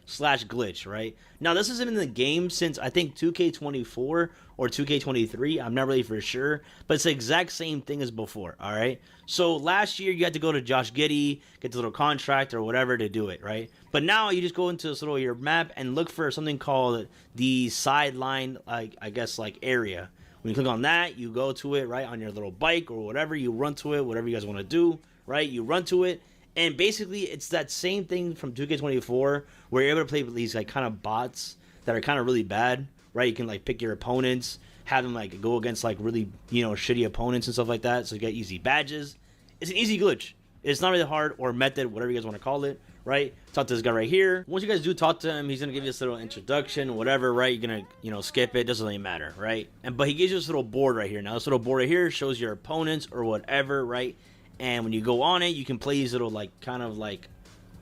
slash glitch, right? Now this isn't in the game since I think 2K24 or 2K23. I'm not really for sure, but it's the exact same thing as before. All right. So last year you had to go to Josh Giddey, get the little contract or whatever to do it, right? But now you just go into this little your map and look for something called the sideline, like I guess like area. When you click on that, you go to it right on your little bike or whatever. You run to it, whatever you guys want to do, right? You run to it. And basically, it's that same thing from 2K24 where you're able to play with these like kind of bots that are kind of really bad, right? You can like pick your opponents, have them like go against like really shitty opponents and stuff like that, so you get easy badges. It's an easy glitch. It's not really hard or method, whatever you guys want to call it, right? Talk to this guy right here. Once you guys do talk to him, he's gonna give you this little introduction, whatever, right? You're gonna skip it, doesn't really matter, right? But he gives you this little board right here. Now this little board right here shows your opponents or whatever, right? And when you go on it, you can play these little like kind of like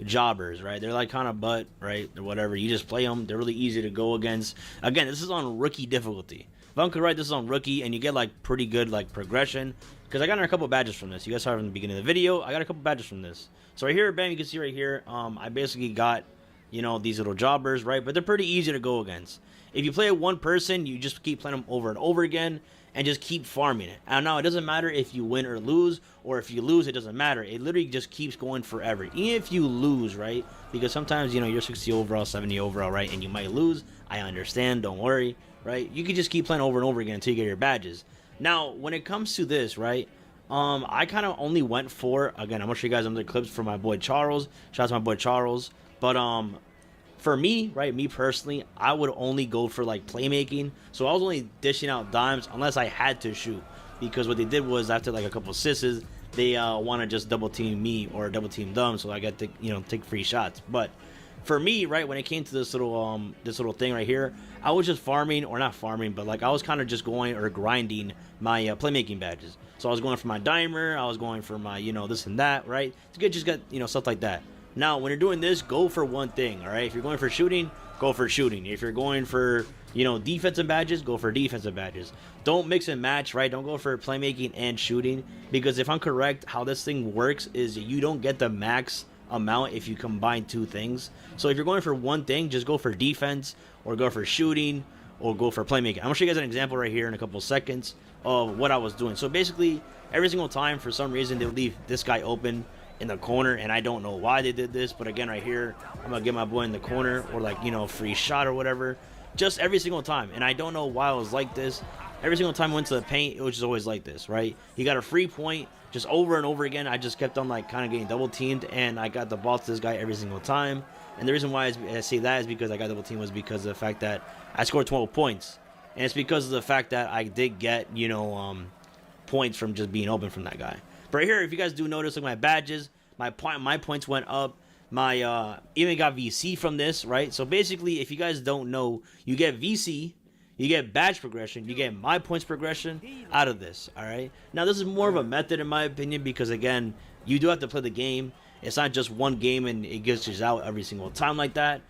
jobbers, right? They're like kind of butt, right? Or whatever. You just play them. They're really easy to go against. Again, this is on rookie difficulty. If I'm correct, this is on rookie, and you get like pretty good like progression. Because I got a couple badges from this. You guys saw from the beginning of the video. I got a couple badges from this. So right here, bam, you can see right here. I basically got these little jobbers, right? But they're pretty easy to go against. If you play it one person, you just keep playing them over and over again. And just keep farming it. And now it doesn't matter if you win or lose, or if you lose, it doesn't matter. It literally just keeps going forever. Even if you lose, right? Because sometimes, you're 60 overall, 70 overall, right? And you might lose. I understand. Don't worry, right? You can just keep playing over and over again until you get your badges. Now, when it comes to this, right? I kind of only went for, again, I'm going to show you guys some other clips from my boy Charles. Shout out to my boy Charles. But, for me, right, me personally, I would only go for like playmaking. So I was only dishing out dimes unless I had to shoot. Because what they did was after like a couple assists, they want to just double team me or double team them, so I got to take free shots. But for me, right, when it came to this little thing right here, I was just farming, or not farming, but like I was kind of just going or grinding my playmaking badges. So I was going for my dimer, I was going for my this and that, right? To get just got stuff like that. Now, when you're doing this, go for one thing, all right? If you're going for shooting, go for shooting. If you're going for, defensive badges, go for defensive badges. Don't mix and match, right? Don't go for playmaking and shooting, because if I'm correct, how this thing works is you don't get the max amount if you combine two things. So if you're going for one thing, just go for defense, or go for shooting, or go for playmaking. I'm going to show you guys an example right here in a couple of seconds of what I was doing. So basically, every single time, for some reason, they'll leave this guy open in the corner, and I don't know why they did this, but again, right here, I'm gonna get my boy in the corner, or like free shot or whatever, just every single time. And I don't know why it was like this. Every single time I went to the paint, it was just always like this, right? He got a free point just over and over again. I just kept on like kind of getting double teamed, and I got the ball to this guy every single time. And the reason why I say that is because I got double teamed was because of the fact that I scored 12 points, and it's because of the fact that I did get points from just being open from that guy. But right here, if you guys do notice, like my badges, my points went up. My even got VC from this, right? So basically, if you guys don't know, you get VC, you get badge progression, you get my points progression out of this, all right? Now, this is more of a method, in my opinion, because, again, you do have to play the game. It's not just one game and it gets you out every single time like that.